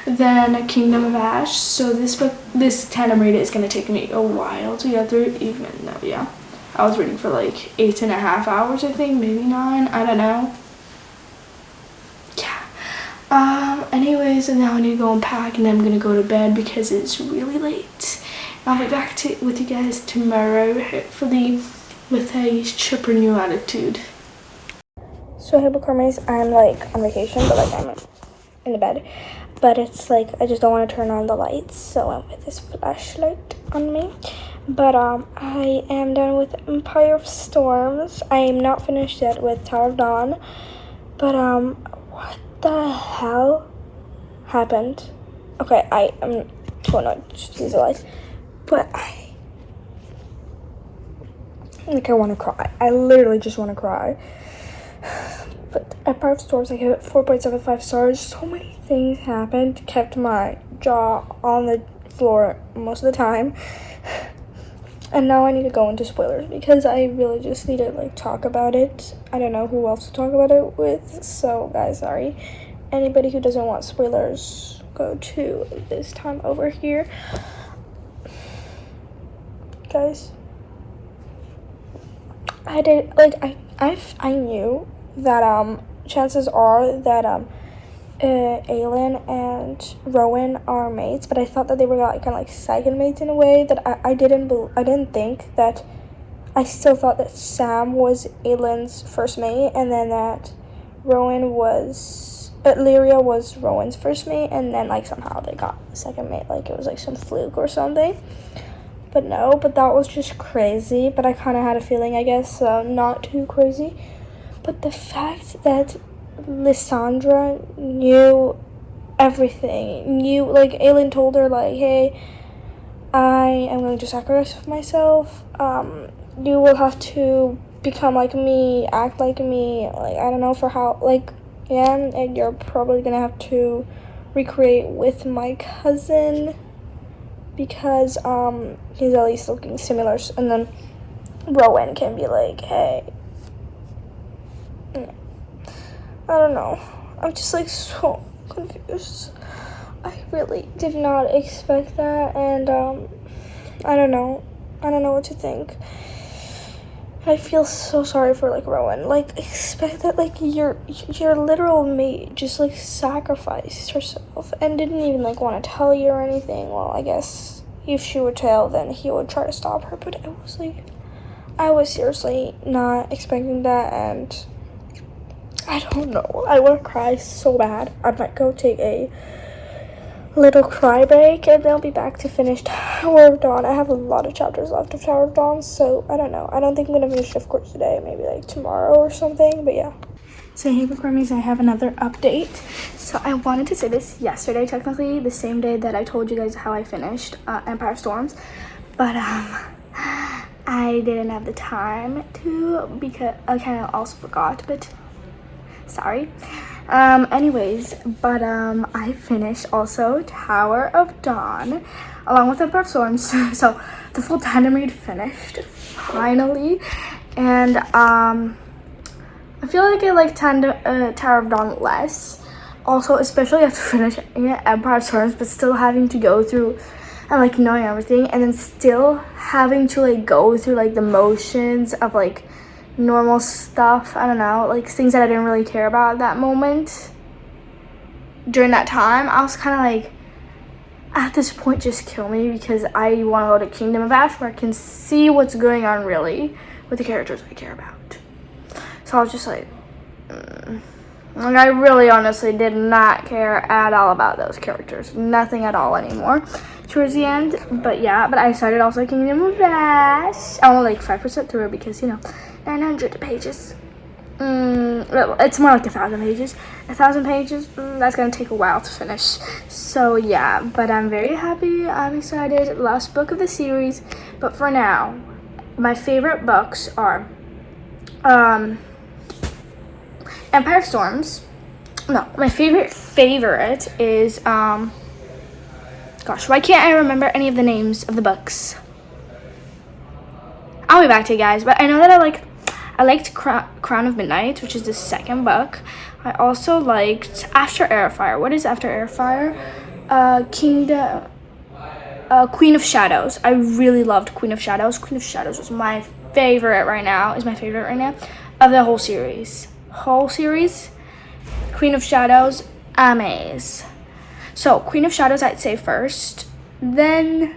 than Kingdom of Ash. So this tandem read is going to take me a while to get through, even though, yeah, I was reading for like 8.5 hours, I think, maybe 9, I don't know. Yeah. Anyways, and now I need to go and pack, and I'm going to go to bed because it's really late. I'll be back with you guys tomorrow, hopefully with a chipper new attitude. So hey bookwormies, I'm like on vacation, but like I'm in the bed. But it's like I just don't want to turn on the lights, so I'm with this flashlight on me. But I am done with Empire of Storms. I am not finished yet with Tower of Dawn. But what the hell happened? Okay, I am too annoyed to use a light. But I want to cry. I literally just want to cry. But Empire of Storms, I gave it 4.75 stars. So many things happened. Kept my jaw on the floor most of the time. And now I need to go into spoilers, because I really just need to like talk about it. I don't know who else to talk about it with. So guys, sorry. Anybody who doesn't want spoilers, go to this time over here. Guys, I knew that chances are that Aelin and Rowan are mates, but I thought that they were like kind of like second mates in a way. That I didn't think that. I still thought that Sam was Aelin's first mate, and then that Rowan was Lyria was Rowan's first mate, and then like somehow they got the second mate, like it was like some fluke or something. But no, but that was just crazy. But I kind of had a feeling, I guess, not too crazy. But the fact that Lysandra knew everything, like Aelin told her, like, hey, I am going to sacrifice myself. You will have to become like me, act like me, like, I don't know for how, like, yeah, and you're probably going to have to recreate with my cousin, because he's at least looking similar. And then Rowan can be like, hey, I don't know, I'm just like so confused. I really did not expect that, and I don't know what to think. I feel so sorry for like Rowan. Like, expect that like your literal mate just like sacrificed herself and didn't even like want to tell you or anything. Well, I guess if she would tell, then he would try to stop her. But I was seriously not expecting that, and I don't know. I want to cry so bad. I might go take a little cry break, and then I'll be back to finish Tower of Dawn. I have a lot of chapters left of Tower of Dawn, so I don't know. I don't think I'm gonna finish, of course, today. Maybe like tomorrow or something, but yeah. So hey bookwormies, I have another update. So I wanted to say this yesterday, technically the same day that I told you guys how I finished Empire of Storms, but I didn't have the time to because I kind of also forgot, but sorry. Anyways, but I finished also Tower of Dawn along with Empire of Storms. So the full tandem read finished finally, and I feel like I like Tower of Dawn less. Also, especially after finishing Empire of Storms, but still having to go through and like knowing everything, and then still having to like go through like the motions of like normal stuff. I don't know, like things that I didn't really care about at that moment. During that time, I was kind of like, at this point, just kill me, because I want to go to Kingdom of Ash where I can see what's going on really with the characters I care about. So I was just like, like I really honestly did not care at all about those characters. Nothing at all anymore towards the end. But yeah, but I started also Kingdom of Ash. I'm only like 5% through because, you know, 900 pages. It's more like 1,000 pages. 1,000 pages, that's gonna take a while to finish. So yeah, but I'm very happy. I'm excited. Last book of the series. But for now, my favorite books are Empire of Storms. No, my favorite is gosh, why can't I remember any of the names of the books? I'll be back to you guys, but I know that I liked Crown of Midnight, which is the second book. I also liked After Airfire. What is After Airfire? Queen of Shadows. I really loved Queen of Shadows. Queen of Shadows was my favorite right now. Is my favorite right now of the whole series. Queen of Shadows, amaze. So Queen of Shadows, I'd say first, then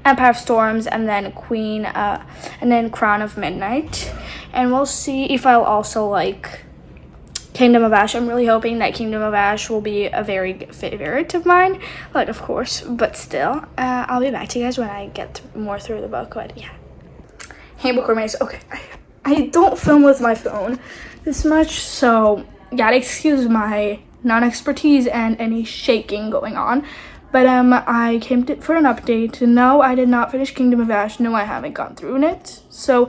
Empire of Storms, and then Crown of Midnight. And we'll see if I'll also like Kingdom of Ash. I'm really hoping that Kingdom of Ash will be a very good favorite of mine, like of course, but still. I'll be back to you guys when I get more through the book. But yeah, hey bookwormies. Okay, I don't film with my phone this much, so gotta excuse my non-expertise and any shaking going on. But I came for an update. No, I did not finish Kingdom of Ash. No, I haven't gone through it. So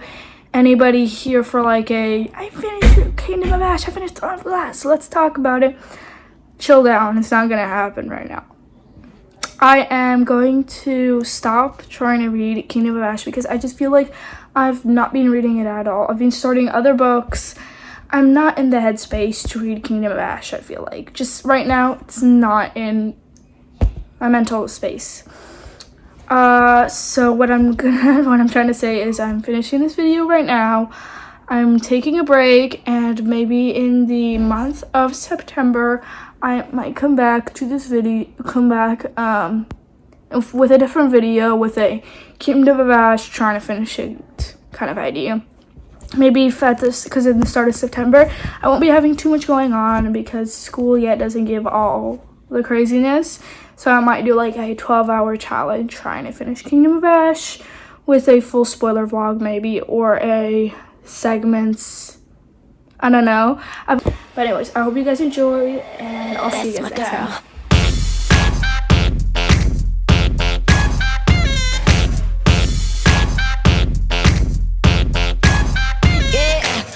anybody here for like I finished Kingdom of Ash, I finished Throne of Glass, so let's talk about it. Chill down, it's not gonna happen right now. I am going to stop trying to read Kingdom of Ash because I just feel like I've not been reading it at all. I've been starting other books. I'm not in the headspace to read Kingdom of Ash, I feel like. Just right now, it's not in my mental space. So what I'm trying to say is I'm finishing this video right now. I'm taking a break, and maybe in the month of September, I might come back to this video, with a different video with a Kingdom of Ash trying to finish it kind of idea. Maybe because in the start of September, I won't be having too much going on because school yet doesn't give all the craziness. So I might do like a 12-hour challenge trying to finish Kingdom of Ash with a full spoiler vlog maybe, or a segments. I don't know. But anyways, I hope you guys enjoyed, and I'll see you guys next time.